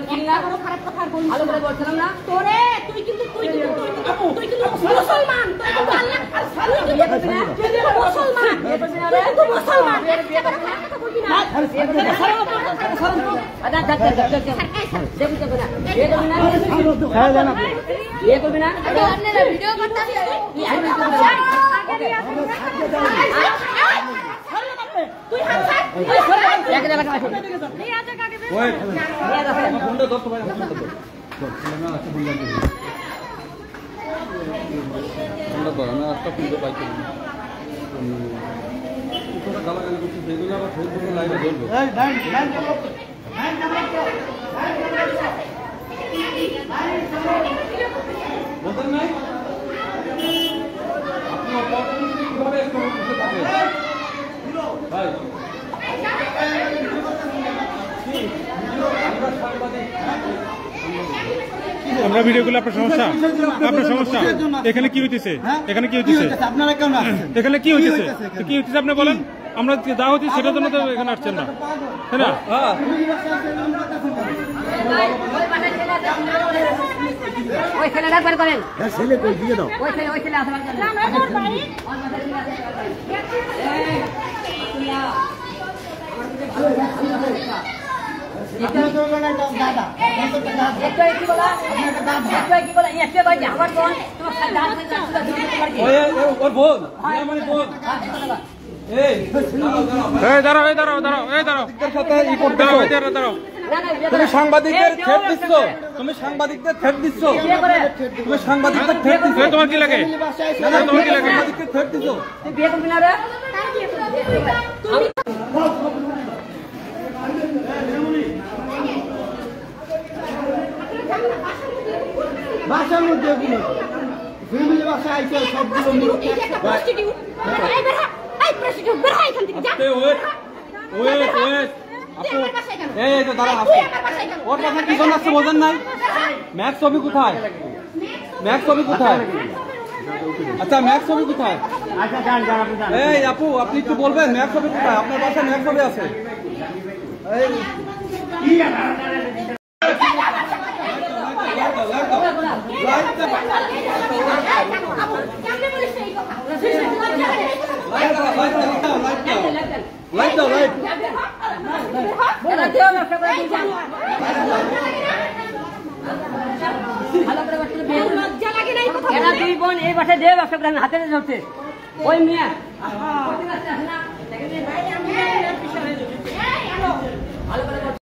বলছিস না কোনো খারাপ কথা আর বলিস ভালো করে বলছিলাম না তোরে তুই কিন্তু মুসলমান তুই কিন্তু আল্লাহ তুই কিন্তু মুসলমান তুই কিন্তু মুসলমান বিয়ে করবি না আদা দেখ দেখ করবি না আপনারা ভিডিও করতেছেন তুই হাত এক জায়গা আছে এই আছে কাকে ওই বন্ধ ধর তো ভাই বন্ধ ধর না আচ্ছা বন্ধ কর না আজকে পুরো বাইক তোরা গালাগালি করছিস এগুলো আবার ফেসবুকে লাইভে ধরবে এই লাইন বলতেন নাই আপনি অপরচুনিটি কিভাবে একটু করতে পারবেন ভাই আমরা ভিডিও করলে আপনার সমস্যা এখানে কি হইতেছে আপনারা কেন এখানে কি হইতেছে আপনি বলেন আমরা যা হচ্ছে সেটার জন্য তো এখানে আসছেন না তাই না ওই ছেলেটা বের করেন ছেলে কই দিয়ে দাও ওই ছেলে আসবার জন্য না ওর বাড়ি আপনারা তো বলেন দাদা একটু কি বলা এসে ভাই আমার বোন তোমার খালি দাঁত হয়ে যাচ্ছে ওর বোন মানে বোন তুমি সাংবাদিকদের থ্রেট দিচ্ছ তোমার কি লাগে সাংবাদিকদের থ্রেট দিচ্ছ বিয়ে করবি না রে বাসার মধ্যে ফ্যামিলি বাসা আইছে সবগুলো ওর কথা কি শোন আসছে বোঝেন নাই ম্যাক্স ছবি কোথায় আচ্ছা ম্যাক্স ছবি কোথায় এই আপু আপনি একটু বলবেন ম্যাক্স ছবি কোথায় আপনার বাসায় ম্যাক্স ছবি আছে দুই বোন এই বাসায় দিয়ে ব্যবসা করেন হাতে ধরছে ওই মেয়ে ভালো করে